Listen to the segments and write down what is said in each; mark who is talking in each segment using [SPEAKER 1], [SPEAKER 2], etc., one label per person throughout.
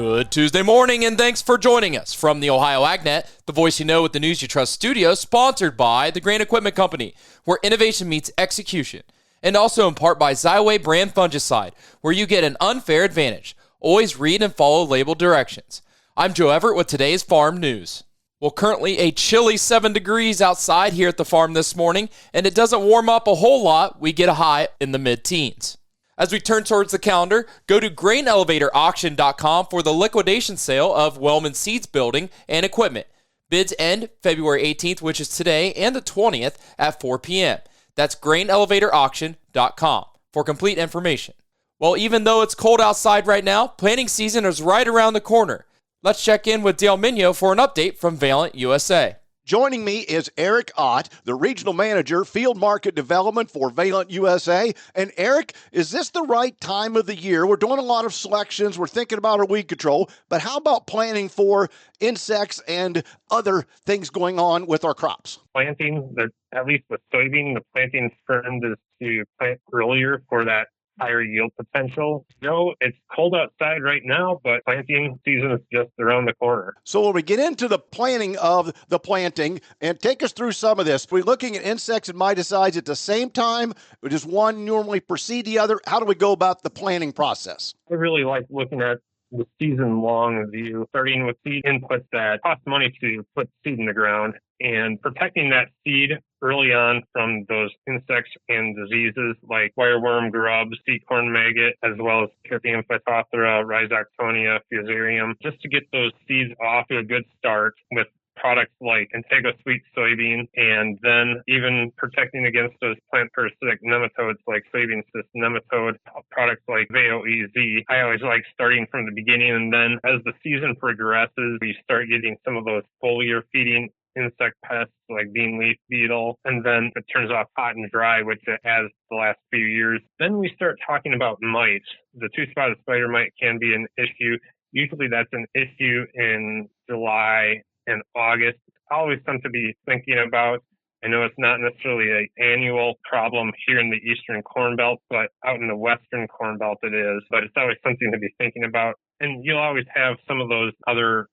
[SPEAKER 1] Good Tuesday morning, and thanks for joining us from the Ohio AgNet, the voice you know with the News You Trust studio, sponsored by the Grain Equipment Company, where innovation meets execution, and also in part by Xyway brand fungicide, where you get an unfair advantage. Always read and follow label directions. I'm Joe Everett with today's farm news. Well, currently a chilly 7 degrees outside here at the farm this morning, and it doesn't warm up a whole lot. We get a high in the mid-teens. As we turn towards the calendar, go to grainelevatorauction.com for the liquidation sale of Wellman Seeds building and equipment. Bids end February 18th, which is today, and the 20th at 4 p.m. That's grainelevatorauction.com for complete information. Well, even though it's cold outside right now, planting season is right around the corner. Let's check in with Dale Minyo for an update from Valent USA.
[SPEAKER 2] Joining me is Eric Ott, the Regional Manager, Field Market Development for Valent USA. And Eric, is this the right time of the year? We're doing a lot of selections. We're thinking about our weed control. But how about planning for insects and other things going on with our crops?
[SPEAKER 3] Planting, at least with soybean, the planting trend is to plant earlier for that higher yield potential. No, it's cold outside right now, but planting season is just around the corner.
[SPEAKER 2] So when we get into the planning of the planting, and take us through some of this, we're looking at insects and miticides at the same time, or does one normally precede the other? How do we go about the planning process?
[SPEAKER 3] I really like looking at the season-long view, starting with seed inputs that cost money to put seed in the ground and protecting that seed early on from those insects and diseases like wireworm, grubs, seed corn maggot, as well as Pythium phytophthora, Rhizoctonia, Fusarium, just to get those seeds off to a good start with products like Integra Sweet Soybean, and then even protecting against those plant parasitic nematodes like soybean cyst nematode, products like VOEZ. I always like starting from the beginning, and then as the season progresses, we start getting some of those foliar feeding insect pests like bean leaf beetle, and then it turns off hot and dry, which it has the last few years. Then we start talking about mites. The two-spotted spider mite can be an issue. Usually that's an issue in July and August. Always something to be thinking about. I know it's not necessarily an annual problem here in the Eastern Corn Belt, but out in the Western Corn Belt it is. But it's always something to be thinking about. And you'll always have some of those other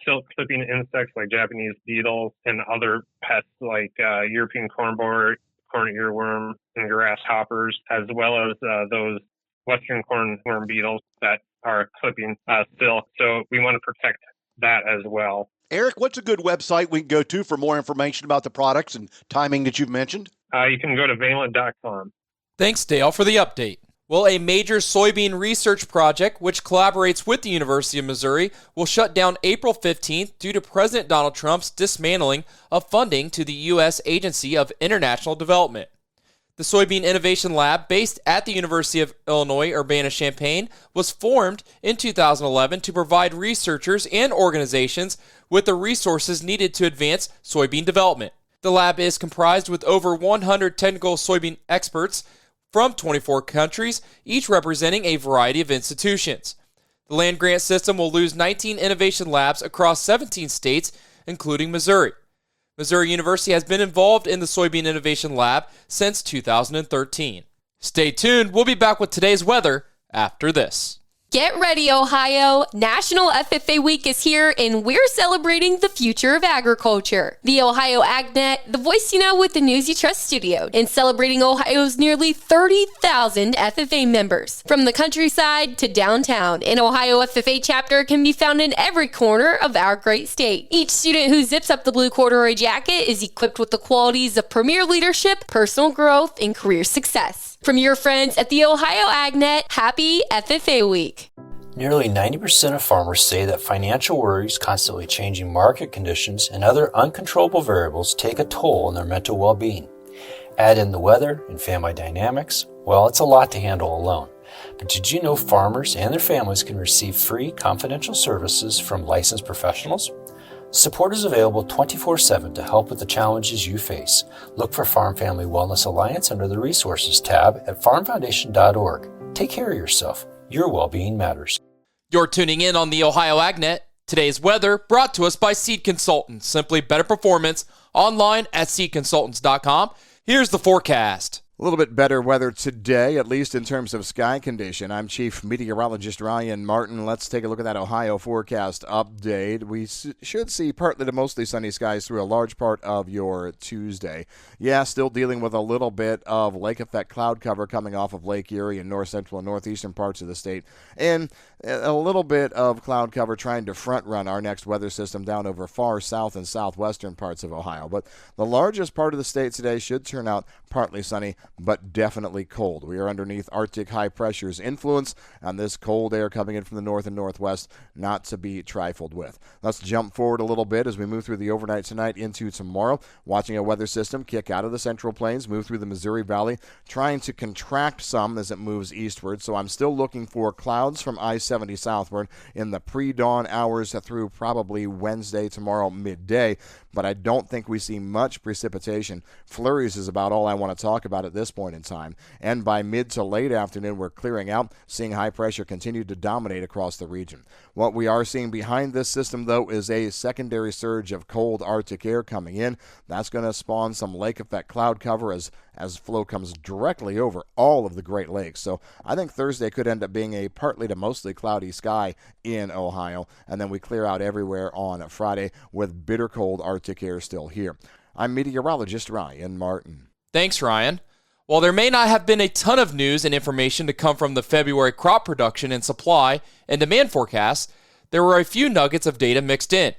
[SPEAKER 3] silk clipping insects like Japanese beetles and other pests like European corn borer, corn earworm, and grasshoppers, as well as those Western corn worm beetles that are clipping silk. So we want to protect that as well.
[SPEAKER 2] Eric, what's a good website we can go to for more information about the products and timing that you've mentioned?
[SPEAKER 3] You can go to valent.com.
[SPEAKER 1] Thanks, Dale, for the update. Well, a major soybean research project, which collaborates with the University of Missouri, will shut down April 15th due to President Donald Trump's dismantling of funding to the U.S. Agency of International Development. The Soybean Innovation Lab, based at the University of Illinois Urbana-Champaign, was formed in 2011 to provide researchers and organizations with the resources needed to advance soybean development. The lab is comprised with over 100 technical soybean experts from 24 countries, each representing a variety of institutions. The land grant system will lose 19 innovation labs across 17 states, including Missouri. Missouri University has been involved in the Soybean Innovation Lab since 2013. Stay tuned. We'll be back with today's weather after this.
[SPEAKER 4] Get ready, Ohio! National FFA Week is here, and we're celebrating the future of agriculture. The Ohio AgNet, the voice you know with the News You Trust studio, and celebrating Ohio's nearly 30,000 FFA members. From the countryside to downtown, an Ohio FFA chapter can be found in every corner of our great state. Each student who zips up the blue corduroy jacket is equipped with the qualities of premier leadership, personal growth, and career success. From your friends at the Ohio AgNet, happy FFA Week.
[SPEAKER 5] Nearly 90% of farmers say that financial worries, constantly changing market conditions, and other uncontrollable variables take a toll on their mental well-being. Add in the weather and family dynamics, well, it's a lot to handle alone. But did you know farmers and their families can receive free confidential services from licensed professionals? Support is available 24/7 to help with the challenges you face. Look for Farm Family Wellness Alliance under the Resources tab at farmfoundation.org. Take care of yourself. Your well-being matters.
[SPEAKER 1] You're tuning in on the Ohio AgNet. Today's weather brought to us by Seed Consultants. Simply better performance online at seedconsultants.com. Here's the forecast.
[SPEAKER 2] A little bit better weather today, at least in terms of sky condition. I'm Chief Meteorologist Ryan Martin. Let's take a look at that Ohio forecast update. We should see partly to mostly sunny skies through a large part of your Tuesday. Yeah, still dealing with a little bit of lake effect cloud cover coming off of Lake Erie in north central and northeastern parts of the state. And a little bit of cloud cover trying to front run our next weather system down over far south and southwestern parts of Ohio. But the largest part of the state today should turn out partly sunny, but definitely cold. We are underneath Arctic high pressure's influence, and this cold air coming in from the north and northwest not to be trifled with. Let's jump forward a little bit as we move through the overnight tonight into tomorrow, watching a weather system kick out of the central plains, move through the Missouri Valley, trying to contract some as it moves eastward. So I'm still looking for clouds from I-70 southward in the pre-dawn hours through probably Wednesday, tomorrow, midday, but I don't think we see much precipitation. Flurries is about all I want to talk about at this point in time. And by mid to late afternoon, we're clearing out, seeing high pressure continue to dominate across the region. What we are seeing behind this system, though, is a secondary surge of cold Arctic air coming in. That's going to spawn some lake effect cloud cover as flow comes directly over all of the Great Lakes. So I think Thursday could end up being a partly to mostly cloudy sky in Ohio, and then we clear out everywhere on Friday with bitter cold Arctic air still here. I'm meteorologist Ryan Martin.
[SPEAKER 1] Thanks, Ryan. While there may not have been a ton of news and information to come from the February crop production and supply and demand forecasts, there were a few nuggets of data mixed in.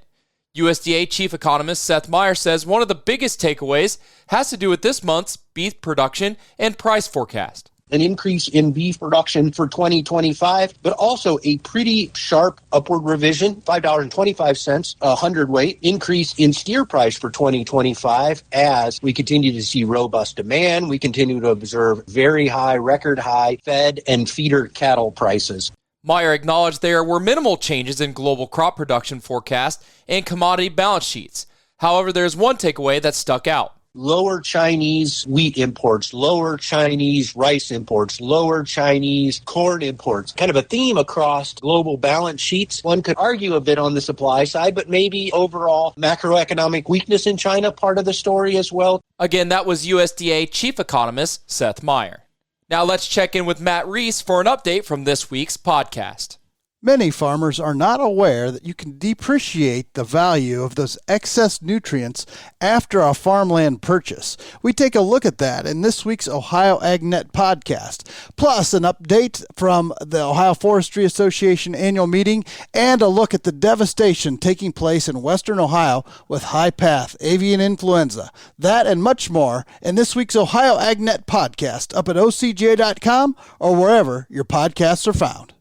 [SPEAKER 1] USDA Chief Economist Seth Meyer says one of the biggest takeaways has to do with this month's beef production and price forecast.
[SPEAKER 6] An increase in beef production for 2025, but also a pretty sharp upward revision, $5.25 a hundredweight increase in steer price for 2025 as we continue to see robust demand. We continue to observe very high, record high fed and feeder cattle prices.
[SPEAKER 1] Meyer acknowledged there were minimal changes in global crop production forecast and commodity balance sheets. However, there's one takeaway that stuck out.
[SPEAKER 6] Lower Chinese wheat imports, lower Chinese rice imports, lower Chinese corn imports. Kind of a theme across global balance sheets. One could argue a bit on the supply side, but maybe overall macroeconomic weakness in China part of the story as well.
[SPEAKER 1] Again, that was USDA Chief Economist Seth Meyer. Now let's check in with Matt Reese for an update from this week's podcast.
[SPEAKER 7] Many farmers are not aware that you can depreciate the value of those excess nutrients after a farmland purchase. We take a look at that in this week's Ohio AgNet podcast, plus an update from the Ohio Forestry Association annual meeting and a look at the devastation taking place in western Ohio with high-path avian influenza. That and much more in this week's Ohio AgNet podcast up at ocj.com or wherever your podcasts are found.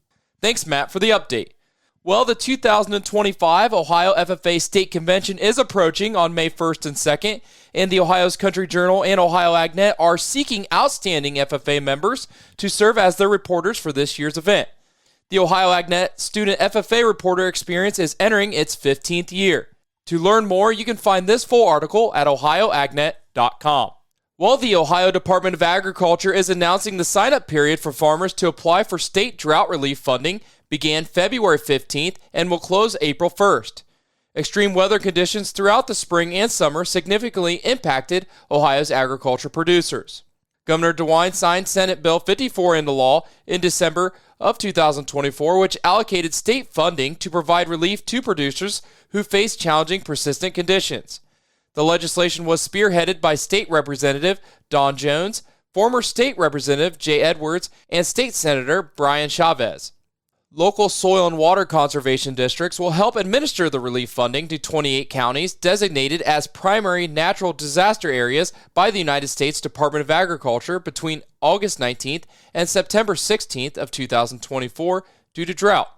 [SPEAKER 1] Thanks, Matt, for the update. Well, the 2025 Ohio FFA State Convention is approaching on May 1st and 2nd, and the Ohio's Country Journal and Ohio AgNet are seeking outstanding FFA members to serve as their reporters for this year's event. The Ohio AgNet Student FFA Reporter Experience is entering its 15th year. To learn more, you can find this full article at ohioagnet.com. Well, the Ohio Department of Agriculture is announcing the sign-up period for farmers to apply for state drought relief funding began February 15th and will close April 1st. Extreme weather conditions throughout the spring and summer significantly impacted Ohio's agriculture producers. Governor DeWine signed Senate Bill 54 into law in December of 2024, which allocated state funding to provide relief to producers who face challenging, persistent conditions. The legislation was spearheaded by State Representative Don Jones, former State Representative Jay Edwards, and State Senator Brian Chavez. Local soil and water conservation districts will help administer the relief funding to 28 counties designated as primary natural disaster areas by the United States Department of Agriculture between August 19th and September 16th of 2024 due to drought.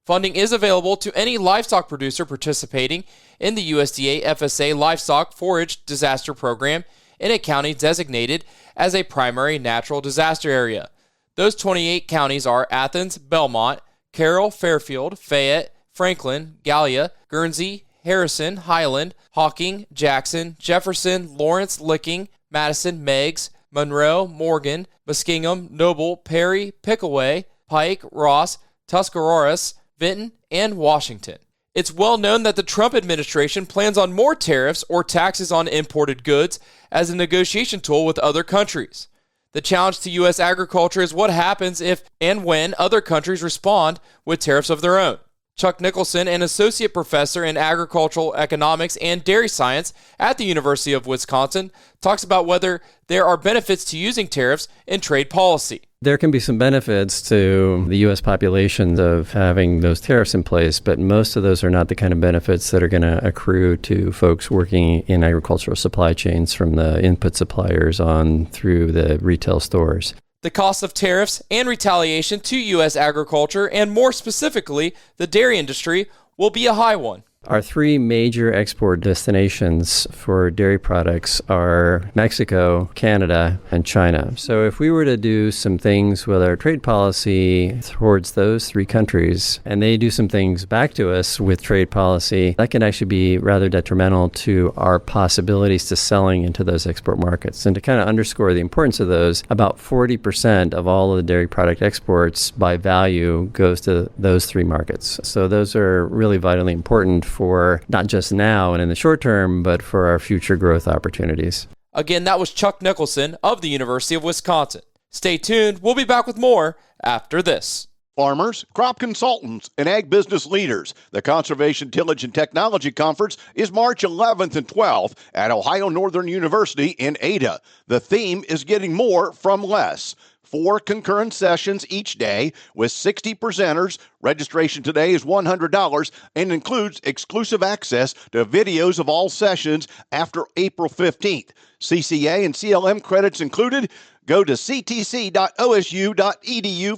[SPEAKER 1] Funding is available to any livestock producer participating in the USDA FSA Livestock Forage Disaster Program in a county designated as a primary natural disaster area. Those 28 counties are Athens, Belmont, Carroll, Fairfield, Fayette, Franklin, Gallia, Guernsey, Harrison, Highland, Hawking, Jackson, Jefferson, Lawrence, Licking, Madison, Meigs, Monroe, Morgan, Muskingum, Noble, Perry, Pickaway, Pike, Ross, Tuscarawas, Vinton, and Washington. It's well known that the Trump administration plans on more tariffs or taxes on imported goods as a negotiation tool with other countries. The challenge to U.S. agriculture is what happens if and when other countries respond with tariffs of their own. Chuck Nicholson, an associate professor in agricultural economics and dairy science at the University of Wisconsin, talks about whether there are benefits to using tariffs in trade policy.
[SPEAKER 8] There can be some benefits to the U.S. population of having those tariffs in place, but most of those are not the kind of benefits that are going to accrue to folks working in agricultural supply chains from the input suppliers on through the retail stores.
[SPEAKER 1] The cost of tariffs and retaliation to U.S. agriculture, and more specifically, the dairy industry, will be a high one.
[SPEAKER 8] Our three major export destinations for dairy products are Mexico, Canada, and China. So if we were to do some things with our trade policy towards those three countries, and they do some things back to us with trade policy, that can actually be rather detrimental to our possibilities to selling into those export markets. And to kind of underscore the importance of those, about 40% of all of the dairy product exports by value goes to those three markets. So those are really vitally important for not just now and in the short term, but for our future growth opportunities.
[SPEAKER 1] Again, that was Chuck Nicholson of the University of Wisconsin. Stay tuned. We'll be back with more after this.
[SPEAKER 2] Farmers, crop consultants, and ag business leaders. The Conservation Tillage and Technology Conference is March 11th and 12th at Ohio Northern University in Ada. The theme is getting more from less. 4 concurrent sessions each day with 60 presenters. Registration today is $100 and includes exclusive access to videos of all sessions after April 15th. CCA and CLM credits included. Go to ctc.osu.edu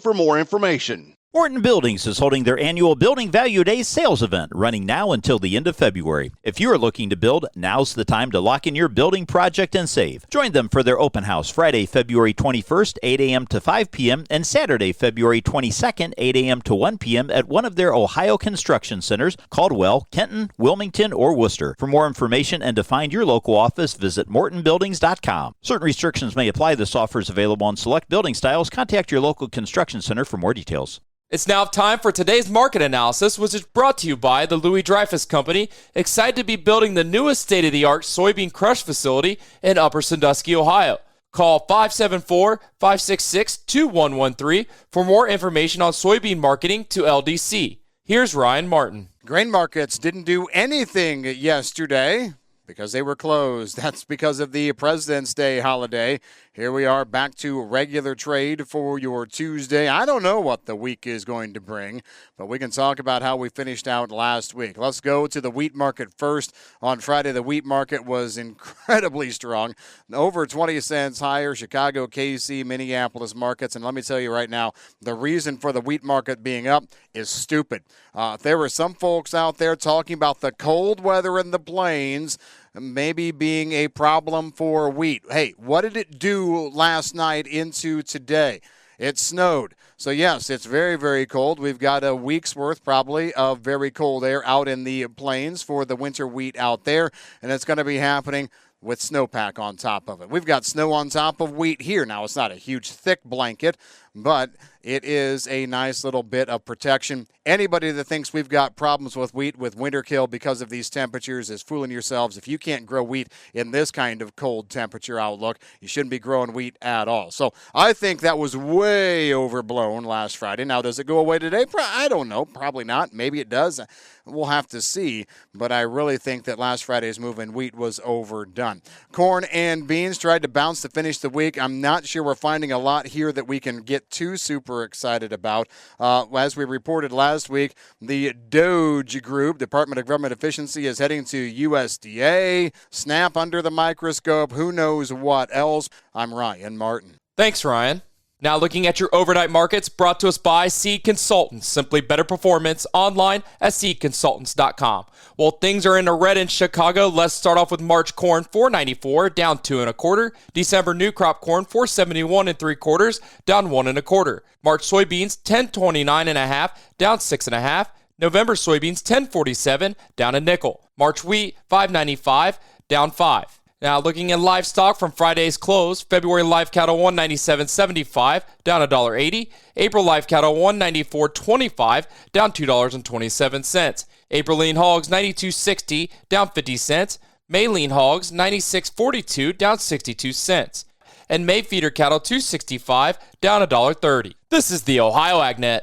[SPEAKER 2] for more information.
[SPEAKER 9] Morton Buildings is holding their annual Building Value Day sales event running now until the end of February. If you are looking to build, now's the time to lock in your building project and save. Join them for their open house Friday, February 21st, 8 a.m. to 5 p.m. and Saturday, February 22nd, 8 a.m. to 1 p.m. at one of their Ohio construction centers, Caldwell, Kenton, Wilmington, or Worcester. For more information and to find your local office, visit mortonbuildings.com. Certain restrictions may apply. This offer is available on select building styles. Contact your local construction center for more details.
[SPEAKER 1] It's now time for today's market analysis, which is brought to you by the Louis Dreyfus Company, excited to be building the newest state-of-the-art soybean crush facility in Upper Sandusky, Ohio. Call 574-566-2113 for more information on soybean marketing to LDC. Here's Ryan Martin.
[SPEAKER 10] Grain markets didn't do anything yesterday because they were closed. That's because of the President's Day holiday. Here we are back to regular trade for your Tuesday. I don't know what the week is going to bring, but we can talk about how we finished out last week. Let's go to the wheat market first. On Friday, the wheat market was incredibly strong. Over 20 cents higher, Chicago, KC, Minneapolis markets. And let me tell you right now, the reason for the wheat market being up is stupid. There were some folks out there talking about the cold weather in the plains maybe being a problem for wheat. Hey, what did it do last night into today? It snowed. So, yes, it's very, very cold. We've got a week's worth probably of very cold air out in the plains for the winter wheat out there, and it's going to be happening with snowpack on top of it. We've got snow on top of wheat here. Now, it's not a huge thick blanket, but it is a nice little bit of protection. Anybody that thinks we've got problems with wheat with winter kill because of these temperatures is fooling yourselves. If you can't grow wheat in this kind of cold temperature outlook, you shouldn't be growing wheat at all. So I think that was way overblown last Friday. Now, does it go away today? I don't know. Probably not. Maybe it does. We'll have to see. But I really think that last Friday's move in wheat was overdone. Corn and beans tried to bounce to finish the week. I'm not sure we're finding a lot here that we can get too super excited about. As we reported last week, the DOGE Group, Department of Government Efficiency, is heading to USDA, SNAP under the microscope, who knows what else. I'm Ryan Martin.
[SPEAKER 1] Thanks, Ryan. Now looking at your overnight markets, brought to us by Seed Consultants. Simply better performance online at seedconsultants.com. Well, things are in the red in Chicago. Let's start off with March corn, $4.94, down 2 1/4. December new crop corn, $4.71 3/4, down 1 1/4. March soybeans, $10.29 1/2, down 6 1/2. November soybeans, $10.47, down a nickel. March wheat, $5.95, down 5. Now, looking at livestock from Friday's close, February live cattle 197.75, down $1.80. April live cattle 194.25, down $2.27. April lean hogs 92.60, down 50 cents. May lean hogs 96.42, down 62 cents. and May feeder cattle $2.65, down $1.30. This is the Ohio AgNet.